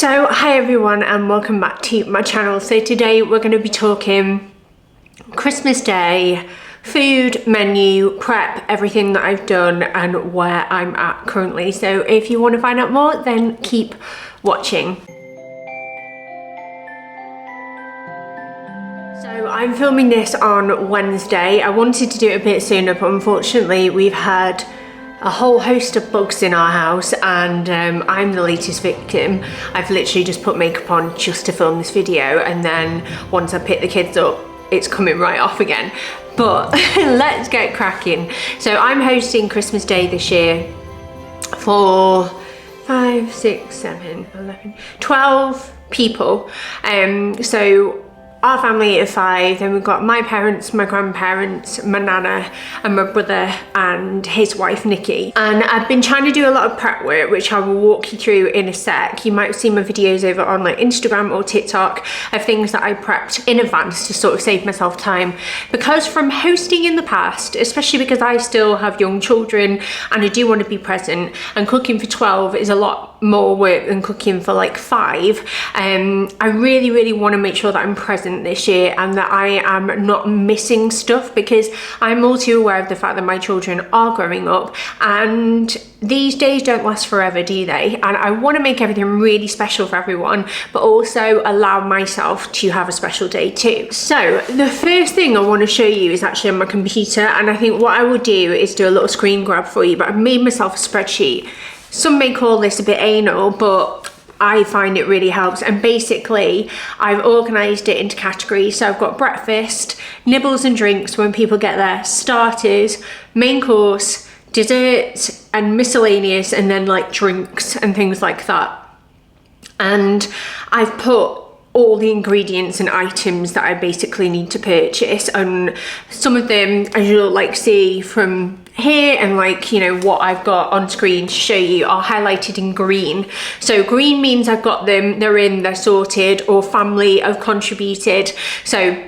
So hi everyone and welcome back to my channel. So today we're going to be talking Christmas Day, food, menu, prep, everything that I've done and where I'm at currently. So if you want to find out more, then keep watching. So I'm filming this on Wednesday. I wanted to do it a bit sooner, but unfortunately we've had a whole host of bugs in our house and I'm the latest victim. I've literally just put makeup on just to film this video, and then once I pick the kids up, it's coming right off again. But let's get cracking. So I'm hosting Christmas Day this year for 5, 6, 7, 11, 12 people. So our family of 5, then we've got my parents, my grandparents, my nana and my brother and his wife Nikki. And I've been trying to do a lot of prep work, which I will walk you through in a sec. You might have seen my videos over on like Instagram or TikTok of things that I prepped in advance to sort of save myself time. Because from hosting in the past, especially because I still have young children and I do want to be present, and cooking for 12 is a lot more work than cooking for like 5, I really want to make sure that I'm present this year and that I am not missing stuff, because I'm all too aware of the fact that my children are growing up and these days don't last forever, do they? And I want to make everything really special for everyone, but also allow myself to have a special day too. So the first thing I want to show you is actually on my computer, and I think what I will do is do a little screen grab for you, but I've made myself a spreadsheet. Some may call this a bit anal, but I find it really helps. And basically I've organised it into categories. So I've got breakfast, nibbles and drinks when people get there, starters, main course, desserts and miscellaneous, and then like drinks and things like that. And I've put all the ingredients and items that I basically need to purchase, and some of them, as you'll like see from here and like, you know, what I've got on screen to show you, are highlighted in green. So green means I've got them, they're in, they're sorted, or family have contributed. So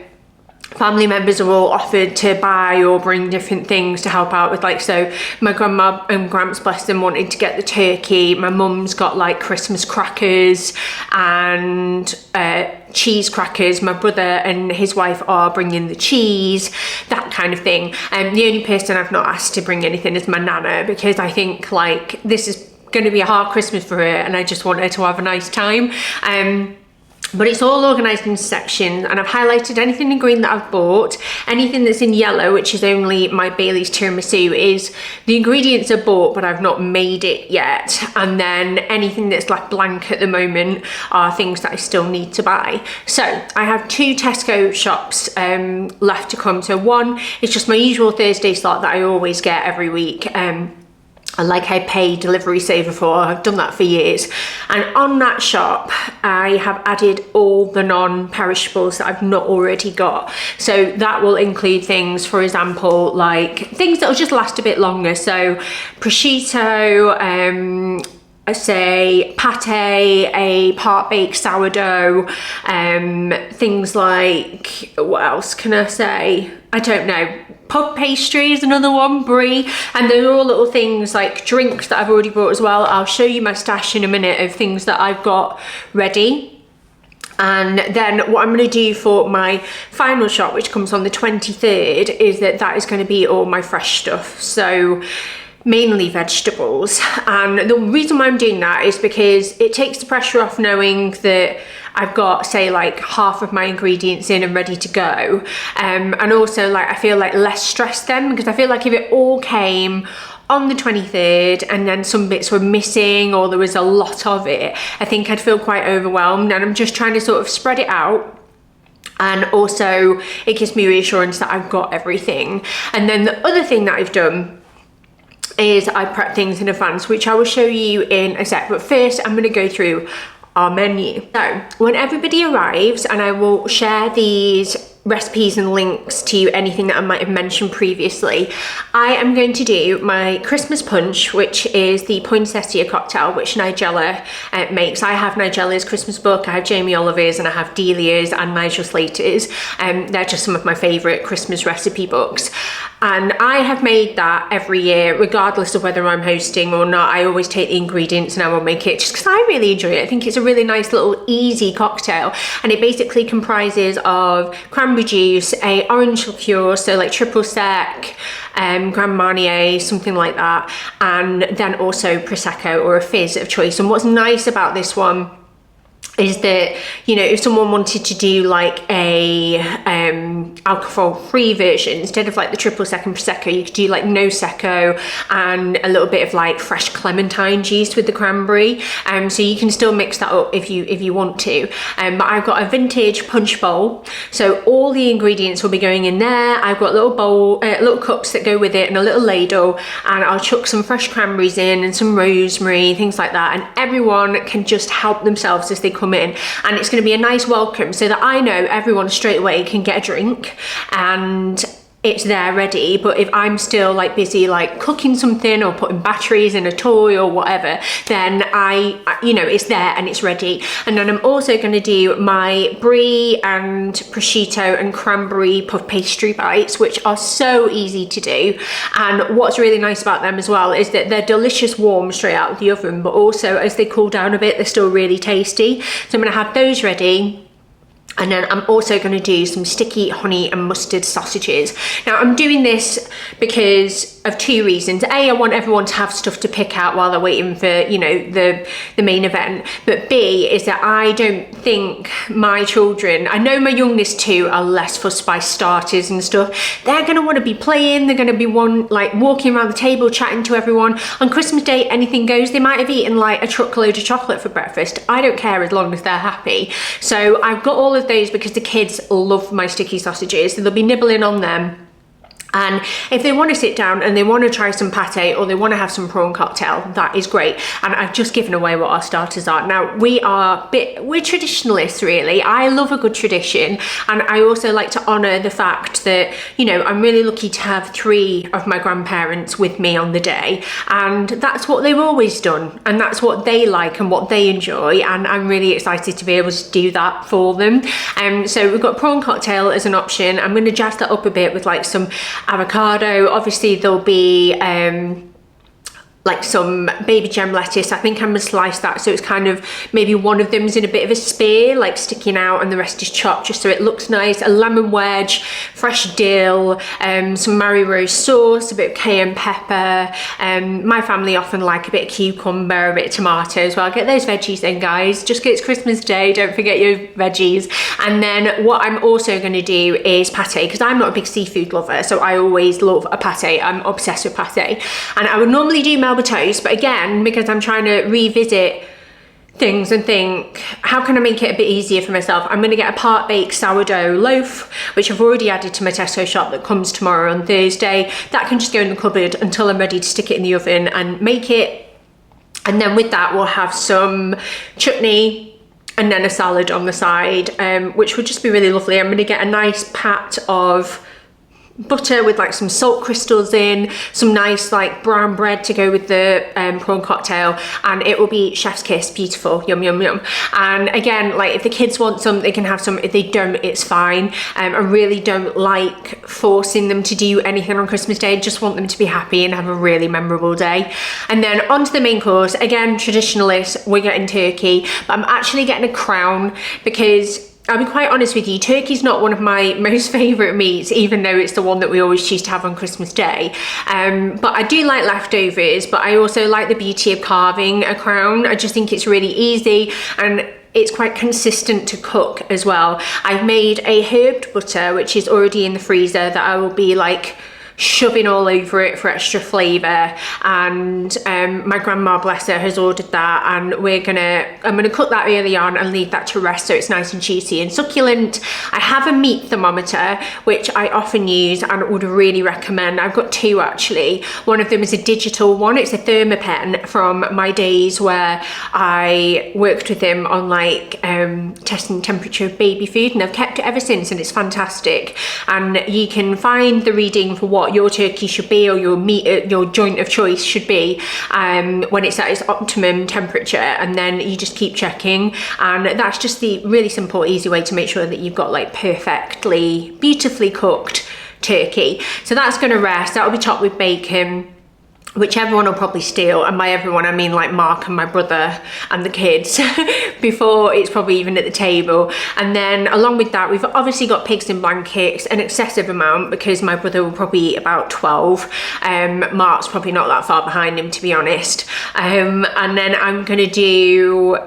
family members are all offered to buy or bring different things to help out with, like, so my grandma and gramps, bless them, wanted to get the turkey. My mum's got like Christmas crackers and cheese crackers. My brother and his wife are bringing the cheese, that kind of thing. And the only person I've not asked to bring anything is my nana, because I think like this is going to be a hard Christmas for her and I just want her to have a nice time. But it's all organised in sections, and I've highlighted anything in green that I've bought. Anything that's in yellow, which is only my Bailey's tiramisu, is the ingredients are bought but I've not made it yet. And then anything that's left blank at the moment are things that I still need to buy. So I have 2 Tesco shops left to come. So one is just my usual Thursday slot that I always get every week. Like I pay Delivery Saver for. I've done that for years. And on that shop, I have added all the non-perishables that I've not already got. So that will include things, for example, like things that will just last a bit longer. So prosciutto, I say pate, a part-baked sourdough, things like, what else can I say? I don't know. Pub pastry is another one, brie, and they're all little things like drinks that I've already bought as well. I'll show you my stash in a minute of things that I've got ready. And then what I'm going to do for my final shop, which comes on the 23rd, is that is going to be all my fresh stuff. So mainly vegetables. And the reason why I'm doing that is because it takes the pressure off knowing that I've got, say, like half of my ingredients in and ready to go. And also, like, I feel like less stressed then, because I feel like if it all came on the 23rd and then some bits were missing or there was a lot of it, I think I'd feel quite overwhelmed. And I'm just trying to sort of spread it out. And also it gives me reassurance that I've got everything. And then the other thing that I've done is I prep things in advance, which I will show you in a sec. But first I'm going to go through our menu. So when everybody arrives, and I will share these recipes and links to anything that I might have mentioned previously, I am going to do my Christmas punch, which is the poinsettia cocktail, which Nigella makes. I have Nigella's Christmas book, I have Jamie Oliver's, and I have Delia's and Nigel Slater's. They're just some of my favourite Christmas recipe books. And I have made that every year, regardless of whether I'm hosting or not. I always take the ingredients and I will make it just because I really enjoy it. I think it's a really nice little easy cocktail, and it basically comprises of cranberry juice, a orange liqueur, so like triple sec, Grand Marnier, something like that, and then also Prosecco or a fizz of choice. And what's nice about this one is that, you know, if someone wanted to do like a alcohol-free version, instead of like the triple sec and Prosecco, you could do like no secco and a little bit of like fresh clementine juice with the cranberry. So you can still mix that up if you want to. But I've got a vintage punch bowl, so all the ingredients will be going in there. I've got little cups that go with it and a little ladle, and I'll chuck some fresh cranberries in and some rosemary, things like that, and everyone can just help themselves as they come in, and it's going to be a nice welcome so that I know everyone straight away can get a drink and it's there ready. But if I'm still like busy like cooking something or putting batteries in a toy or whatever, then you know, it's there and it's ready. And then I'm also going to do my brie and prosciutto and cranberry puff pastry bites, which are so easy to do. And what's really nice about them as well is that they're delicious warm straight out of the oven, but also as they cool down a bit, they're still really tasty. So I'm going to have those ready. And then I'm also going to do some sticky honey and mustard sausages. Now I'm doing this because of two reasons. A, I want everyone to have stuff to pick out while they're waiting for, you know, the main event. But B is that I don't think my children, I know my youngest two are less fussed by starters and stuff. They're going to want to be playing. They're going to be like walking around the table, chatting to everyone. On Christmas Day, anything goes. They might have eaten like a truckload of chocolate for breakfast. I don't care as long as they're happy. So I've got all of those because the kids love my sticky sausages, so they'll be nibbling on them. And if they want to sit down and they want to try some pate or they want to have some prawn cocktail, that is great. And I've just given away what our starters are. Now we're traditionalists really. I love a good tradition, and I also like to honour the fact that, you know, I'm really lucky to have 3 of my grandparents with me on the day, and that's what they've always done, and that's what they like and what they enjoy, and I'm really excited to be able to do that for them. So we've got prawn cocktail as an option. I'm going to jazz that up a bit with like some avocado. Obviously there'll be like some baby gem lettuce. I think I'm gonna slice that so it's kind of maybe one of them's in a bit of a spear, like sticking out, and the rest is chopped just so it looks nice. A lemon wedge, fresh dill, some Mary Rose sauce, a bit of cayenne pepper. My family often like a bit of cucumber, a bit of tomato as well. Get those veggies in, guys, just 'cause it's Christmas Day, don't forget your veggies. And then what I'm also going to do is pate, because I'm not a big seafood lover, so I always love a pate. I'm obsessed with pate, and I would normally do Melba toast, but again, because I'm trying to revisit things and think, how can I make it a bit easier for myself? I'm going to get a part baked sourdough loaf, which I've already added to my Tesco shop, that comes tomorrow on Thursday. That can just go in the cupboard until I'm ready to stick it in the oven and make it. And then with that we'll have some chutney and then a salad on the side, which would just be really lovely. I'm going to get a nice pat of butter with like some salt crystals in, some nice like brown bread to go with the prawn cocktail, and it will be chef's kiss, beautiful, yum yum yum. And again, like if the kids want some, they can have some. If they don't, it's fine. I really don't like forcing them to do anything on Christmas Day. I just want them to be happy and have a really memorable day. And then on to the main course. Again, traditionalist, we're getting turkey, but I'm actually getting a crown because I'll be quite honest with you, turkey's not one of my most favourite meats, even though it's the one that we always choose to have on Christmas Day. But I do like leftovers, but I also like the beauty of carving a crown. I just think it's really easy and it's quite consistent to cook as well. I've made a herbed butter, which is already in the freezer, that I will be like shoving all over it for extra flavour. And my grandma, bless her, has ordered that, and I'm gonna cook that early on and leave that to rest so it's nice and juicy and succulent. I have a meat thermometer which I often use and would really recommend. I've got 2 actually. One of them is a digital one. It's a thermopen from my days where I worked with him on like testing the temperature of baby food, and I've kept it ever since, and it's fantastic. And you can find the reading for what your turkey should be, or your meat, your joint of choice should be, when it's at its optimum temperature, and then you just keep checking. And that's just the really simple, easy way to make sure that you've got like perfectly, beautifully cooked turkey. So that's going to rest. That'll be topped with bacon, which everyone will probably steal, and by everyone I mean like Mark and my brother and the kids before it's probably even at the table. And then along with that, we've obviously got pigs in blankets, an excessive amount, because my brother will probably eat about 12. Mark's probably not that far behind him, to be honest. And then I'm gonna do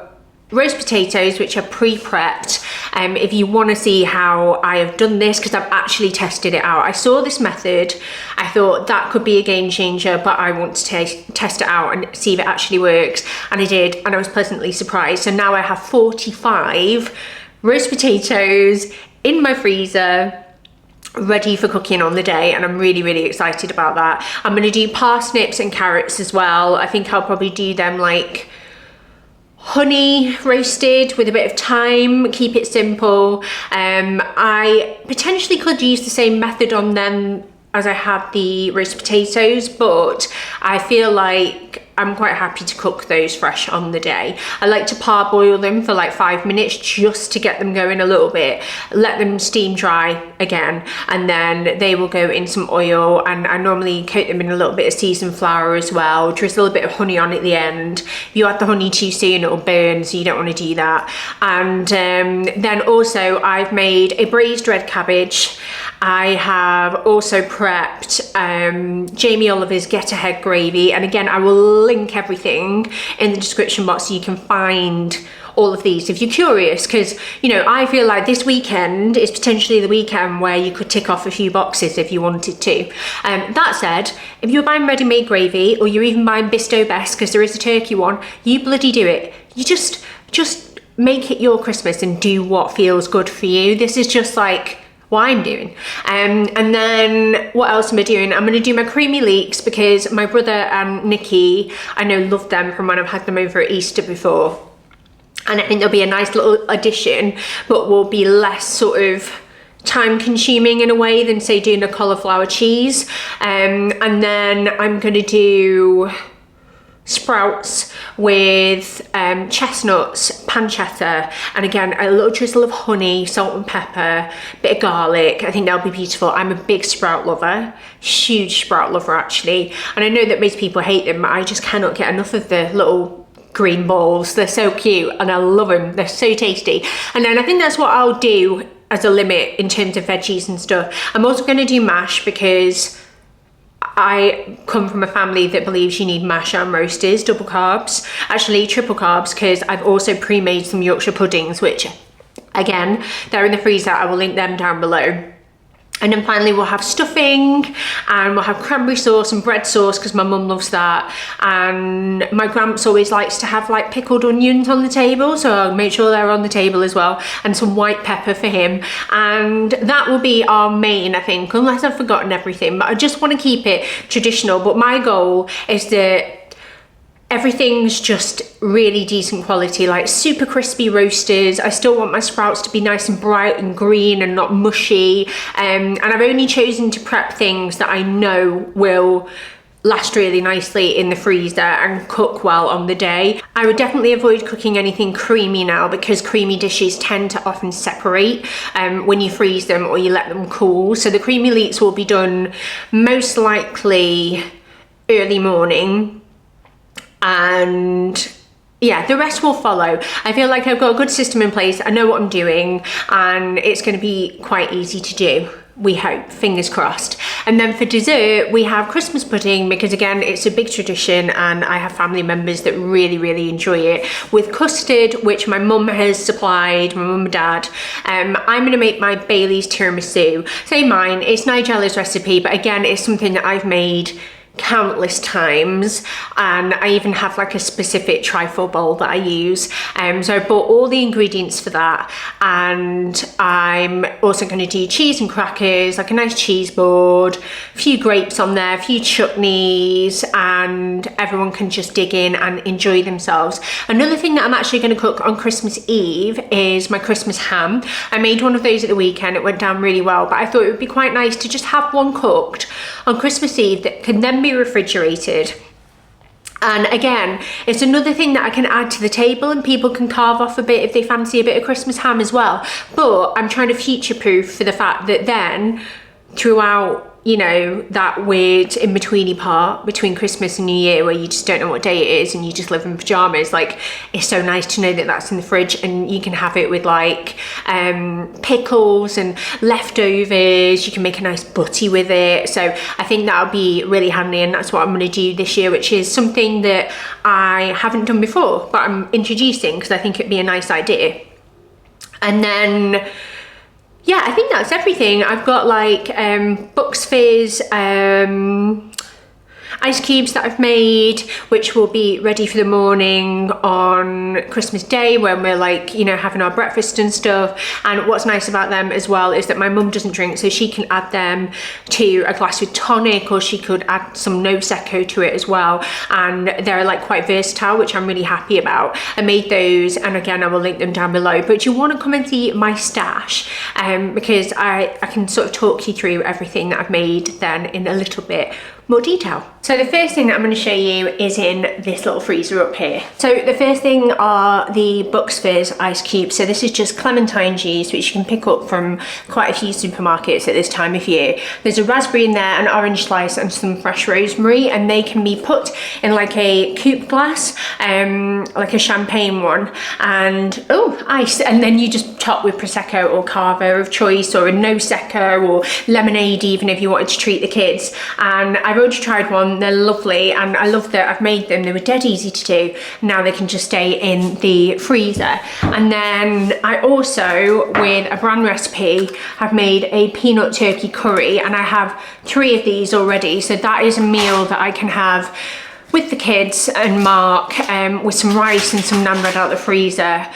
roast potatoes, which are pre-prepped. If you want to see how I have done this, because I've actually tested it out. I saw this method, I thought that could be a game changer, but I want to test it out and see if it actually works. And I did, and I was pleasantly surprised. So now I have 45 roast potatoes in my freezer, ready for cooking on the day, and I'm really, really excited about that. I'm going to do parsnips and carrots as well. I think I'll probably do them like honey roasted with a bit of thyme, keep it simple. I potentially could use the same method on them as I have the roast potatoes, but I feel like I'm quite happy to cook those fresh on the day. I like to parboil them for like 5 minutes just to get them going a little bit, let them steam dry again, and then they will go in some oil, and I normally coat them in a little bit of seasoned flour as well, drizzle a bit of honey on at the end. If you add the honey too soon, it'll burn, so you don't want to do that. And then also I've made a braised red cabbage. I have also prepped Jamie Oliver's Get Ahead gravy, and again I will link everything in the description box so you can find all of these if you're curious, because you know, I feel like this weekend is potentially the weekend where you could tick off a few boxes if you wanted to. That said, if you're buying ready-made gravy, or you're even buying Bisto Best, because there is a turkey one, you bloody do it. You just make it your Christmas and do what feels good for you. This is just like what I'm doing. And then what else am I doing? I'm going to do my creamy leeks, because my brother and Nikki, I know, love them from when I've had them over at Easter before, and I think they'll be a nice little addition, but will be less sort of time consuming in a way than say doing a cauliflower cheese. And then I'm going to do sprouts with chestnuts, pancetta, and again a little drizzle of honey, salt and pepper, bit of garlic. I think that'll be beautiful. I'm a big sprout lover, huge sprout lover actually, and I know that most people hate them, but I just cannot get enough of the little green balls. They're so cute and I love them, they're so tasty. And then I think that's what I'll do as a limit in terms of veggies and stuff. I'm also going to do mash, because I come from a family that believes you need mash and roasters, double carbs, actually triple carbs, because I've also pre-made some Yorkshire puddings, which again, they're in the freezer. I will link them down below. And then finally we'll have stuffing, and we'll have cranberry sauce and bread sauce, because my mum loves that. And my gramps always likes to have like pickled onions on the table, so I'll make sure they're on the table as well, and some white pepper for him. And that will be our main, I think, unless I've forgotten everything, but I just want to keep it traditional. But my goal is that everything's just really decent quality, like super crispy roasters. I still want my sprouts to be nice and bright and green and not mushy. And I've only chosen to prep things that I know will last really nicely in the freezer and cook well on the day. I would definitely avoid cooking anything creamy now, because creamy dishes tend to often separate when you freeze them or you let them cool. So the creamy leeks will be done most likely early morning, and yeah, the rest will follow. I feel like I've got a good system in place. I know what I'm doing, and it's going to be quite easy to do, we hope, fingers crossed. And then for dessert we have Christmas pudding, because again it's a big tradition and I have family members that really enjoy it, with custard, which my mum has supplied, my mum and dad. I'm going to make my Bailey's tiramisu. Say mine, it's Nigella's recipe, but again it's something that I've made countless times, and I even have like a specific trifle bowl that I use. So I bought all the ingredients for that, and I'm also going to do cheese and crackers, like a nice cheese board, a few grapes on there, a few chutneys, and everyone can just dig in and enjoy themselves. Another thing that I'm actually going to cook on Christmas Eve is my Christmas ham. I made one of those at the weekend, it went down really well, but I thought it would be quite nice to just have one cooked on Christmas Eve that can then be refrigerated. And again, it's another thing that I can add to the table, and people can carve off a bit if they fancy a bit of Christmas ham as well. But I'm trying to future proof for the fact that then throughout, you know, that weird in-betweeny part between Christmas and New Year where you just don't know what day it is and you just live in pajamas. Like, it's so nice to know that that's in the fridge and you can have it with like pickles and leftovers. You can make a nice butty with it. So I think that'll be really handy, and that's what I'm going to do this year, which is something that I haven't done before, but I'm introducing because I think it'd be a nice idea. And then, yeah, I think that's everything. I've got like Bucks Fizz ice cubes that I've made, which will be ready for the morning on Christmas Day when we're like, you know, having our breakfast and stuff. And what's nice about them as well is that my mum doesn't drink, so she can add them to a glass with tonic, or she could add some Prosecco to it as well. And they're like quite versatile, which I'm really happy about. I made those, and again, I will link them down below. But you want to come and see my stash because I can sort of talk you through everything that I've made then in a little bit more detail. So the first thing that I'm going to show you is in this little freezer up here. So the first thing are the Bucks Fizz ice cubes. So this is just clementine juice, which you can pick up from quite a few supermarkets at this time of year. There's a raspberry in there, an orange slice, and some fresh rosemary, and they can be put in like a coupe glass, like a champagne one, and ice, and then you just top with Prosecco or Cava of choice, or a Prosecco or lemonade, even if you wanted to treat the kids. And I've already tried one, they're lovely, and I love that I've made them. They were dead easy to do. Now they can just stay in the freezer. And then I also, with a brand recipe, have made a peanut turkey curry, and I have 3 of these already. So that is a meal that I can have with the kids and Mark, with some rice and some naan bread out the freezer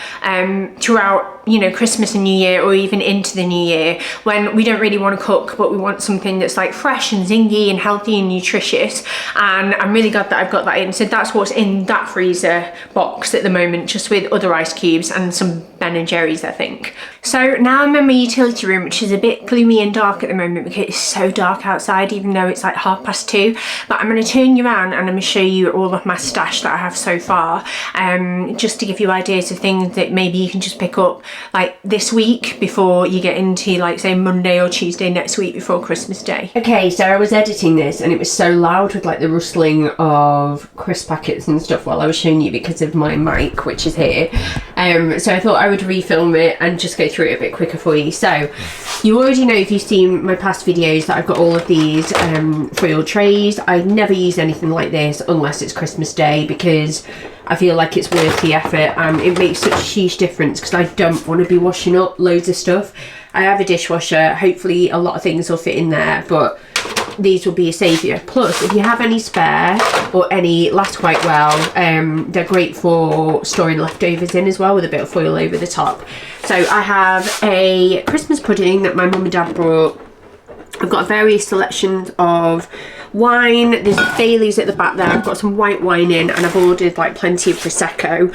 throughout, you know, Christmas and New Year, or even into the New Year, when we don't really want to cook, but we want something that's like fresh and zingy and healthy and nutritious. And I'm really glad that I've got that in. So that's what's in that freezer box at the moment, just with other ice cubes and some Ben & Jerry's, I think. So now I'm in my utility room, which is a bit gloomy and dark at the moment because it's so dark outside, even though it's like 2:30. But I'm going to turn you around and I'm going to show you all of my stash that I have so far, just to give you ideas of things that maybe you can just pick up like this week before you get into, like, say Monday or Tuesday next week before Christmas Day. Okay, so I was editing this and it was so loud with like the rustling of crisp packets and stuff while I was showing you because of my mic, which is here. So I thought I would refilm it and just go through it a bit quicker for you. So you already know, if you've seen my past videos, that I've got all of these foil trays. I never use anything like this unless it's Christmas Day, because I feel like it's worth the effort, and it makes such a huge difference because I don't want to be washing up loads of stuff. I have a dishwasher, hopefully a lot of things will fit in there, but these will be a saviour. Plus, if you have any spare or any last quite well, they're great for storing leftovers in as well, with a bit of foil over the top. So I have a Christmas pudding that my mum and dad brought. I've got various selections of wine. There's Bailey's at the back there. I've got some white wine in, and I've ordered like plenty of Prosecco.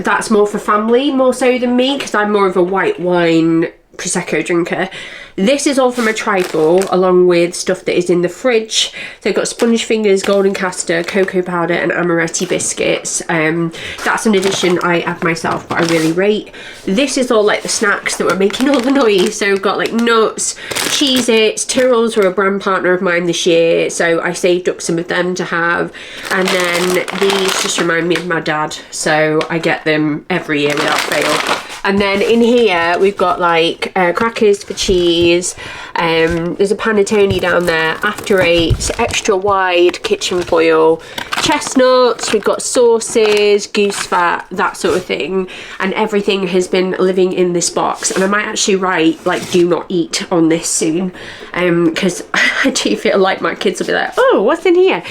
That's more for family, more so than me, because I'm more of a white wine Prosecco drinker. This is all from a trifle, along with stuff that is in the fridge. So I've got sponge fingers, golden castor, cocoa powder, and amaretti biscuits. That's an addition I add myself, but I really rate. This is all like the snacks that were making all the noise. So I've got like nuts, Cheez-Its. Tyrrells were a brand partner of mine this year, so I saved up some of them to have. And then these just remind me of my dad, so I get them every year without fail. And then in here we've got like crackers for cheese. There's a panettone down there, After Eight, extra wide kitchen foil, chestnuts, we've got sauces, goose fat, that sort of thing. And everything has been living in this box, and I might actually write like do not eat on this soon, because I do feel like my kids will be like, oh, what's in here?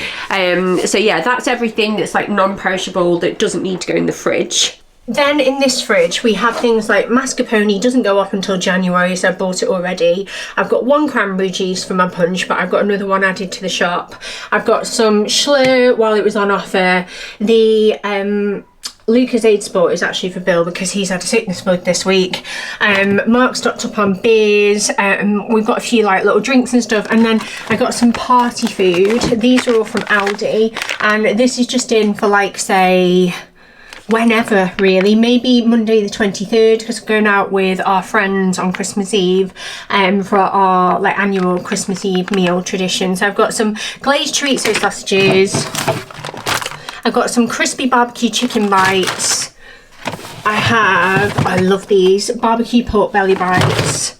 So yeah, that's everything that's like non-perishable that doesn't need to go in the fridge. Then in this fridge we have things like mascarpone, doesn't go off until January, so I bought it already. I've got 1 cranberry juice for my punch, but I've got another one added to the shop. I've got some Schlur while it was on offer. The Lucozade Sport is actually for Bill because he's had a sickness bug this week. Mark stocked up on beers. We've got a few like little drinks and stuff, and then I got some party food. These are all from Aldi, and this is just in for like, say, whenever really, maybe Monday the 23rd, because we're going out with our friends on Christmas Eve for our like annual Christmas Eve meal tradition. So I've got some glazed chorizo sausages, I've got some crispy barbecue chicken bites, I love these, barbecue pork belly bites,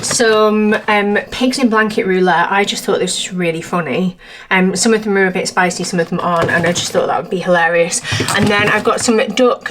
some pigs in blanket roulette. I just thought this was really funny. Some of them are a bit spicy, some of them aren't, and I just thought that would be hilarious. And then I've got some duck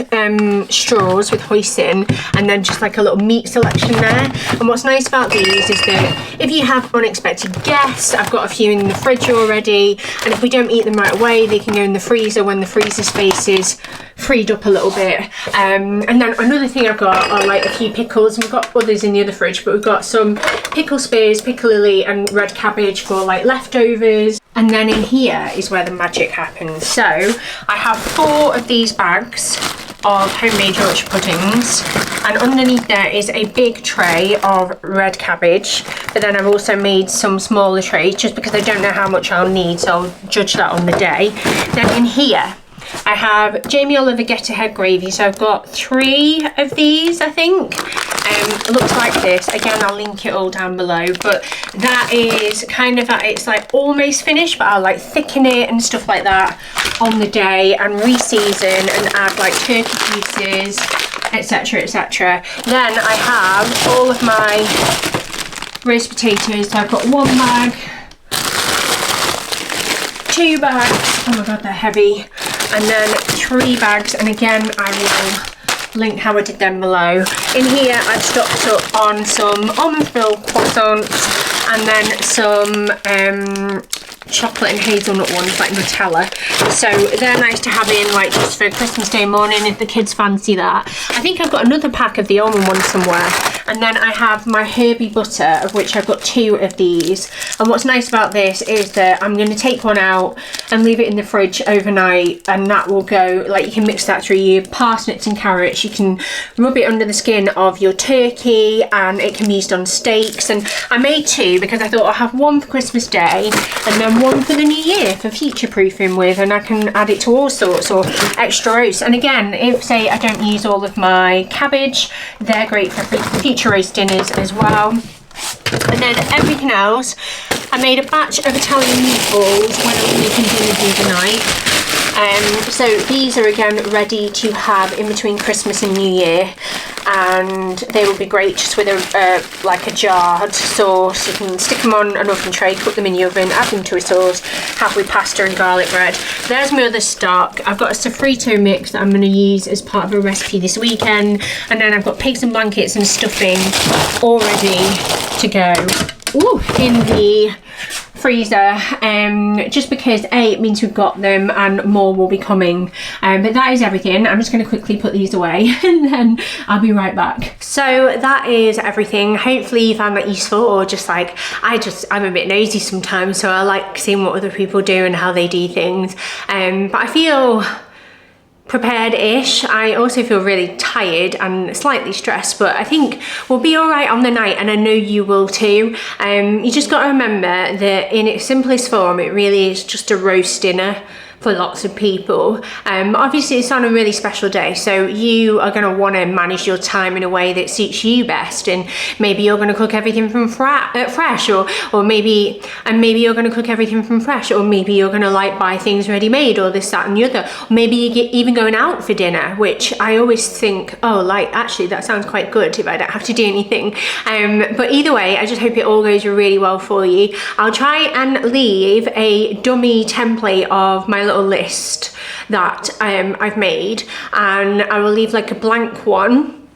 straws with hoisin, and then just like a little meat selection there. And what's nice about these is that if you have unexpected guests, I've got a few in the fridge already, and if we don't eat them right away, they can go in the freezer when the freezer space is freed up a little bit. And then another thing I've got are like a few pickles. We've got others in the other fridge, but we've got some pickle spears, pickle lily and red cabbage for like leftovers. And then in here is where the magic happens. So I have 4 of these bags of homemade Yorkshire puddings, and underneath there is a big tray of red cabbage, but then I've also made some smaller trays just because I don't know how much I'll need, so I'll judge that on the day. Then in here I have Jamie Oliver Get Ahead gravy, so I've got 3 of these, I think. It looks like this. Again, I'll link it all down below, but that is kind of it's like almost finished, but I'll like thicken it and stuff like that on the day and re-season and add like turkey pieces, etc, etc. Then I have all of my roast potatoes. So I've got 1 bag, 2 bags, oh my god they're heavy, and then 3 bags, and again I will link how I did them below. In here I've stocked up on some almond filled croissants, and then some chocolate and hazelnut ones like Nutella, so they're nice to have in like just for Christmas Day morning if the kids fancy that. I think I've got another pack of the almond ones somewhere, and then I have my herby butter, of which I've got 2 of these. And what's nice about this is that I'm going to take one out and leave it in the fridge overnight, and that will go like, you can mix that through your parsnips and carrots, you can rub it under the skin of your turkey, and it can be used on steaks. And I made 2 because I thought I'll have 1 for Christmas Day and then 1 for the new year for future proofing with, and I can add it to all sorts or extra roasts. And again, if say I don't use all of my cabbage, they're great for future roast dinners as well. And then everything else, I made a batch of Italian meatballs when I was making dinner the other night. So these are again ready to have in between Christmas and New Year, and they will be great just with a like a jarred sauce. You can stick them on an oven tray, put them in the oven, add them to a sauce, have with pasta and garlic bread. There's my other stock. I've got a sofrito mix that I'm going to use as part of a recipe this weekend, and then I've got pigs and blankets and stuffing all ready to go in the freezer, just because it means we've got them and more will be coming. But that is everything. I'm just going to quickly put these away and then I'll be right back. So that is everything. Hopefully you found that useful, or just like I'm a bit nosy sometimes, so I like seeing what other people do and how they do things. But I feel prepared-ish. I also feel really tired and slightly stressed, but I think we'll be all right on the night, and I know you will too. You just got to remember that in its simplest form, it really is just a roast dinner for lots of people. Obviously it's on a really special day, so you are going to want to manage your time in a way that suits you best, and maybe you're going to cook everything from fresh, or maybe you're going to cook everything from fresh, or maybe you're going to like buy things ready-made, or this, that and the other. Maybe you get even going out for dinner, which I always think, oh, like actually that sounds quite good if I don't have to do anything. But either way, I just hope it all goes really well for you. I'll try and leave a dummy template of my little list that I've made, and I will leave like a blank one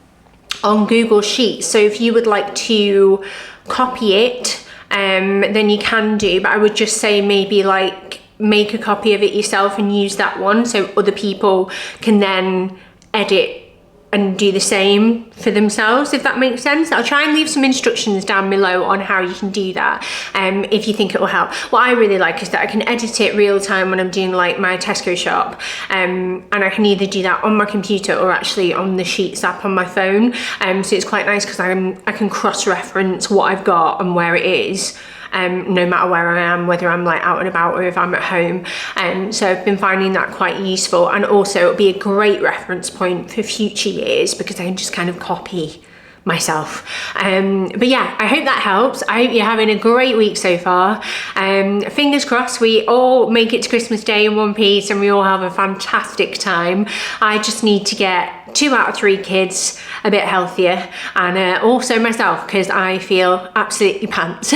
on Google Sheets, so if you would like to copy it then you can do, but I would just say maybe like make a copy of it yourself and use that one so other people can then edit and do the same for themselves, if that makes sense. I'll try and leave some instructions down below on how you can do that, if you think it will help. What I really like is that I can edit it real time when I'm doing like my Tesco shop, and I can either do that on my computer or actually on the Sheets app on my phone. So it's quite nice because I can cross-reference what I've got and where it is, no matter where I am, whether I'm like out and about or if I'm at home. So I've been finding that quite useful, and also it'll be a great reference point for future years because I can just kind of copy myself. But yeah, I hope that helps. I hope you're having a great week so far. Fingers crossed we all make it to Christmas Day in one piece and we all have a fantastic time. I just need to get 2 out of 3 kids a bit healthier, and also myself, because I feel absolutely pants.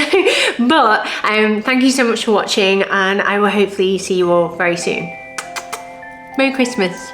But thank you so much for watching, and I will hopefully see you all very soon. Merry Christmas.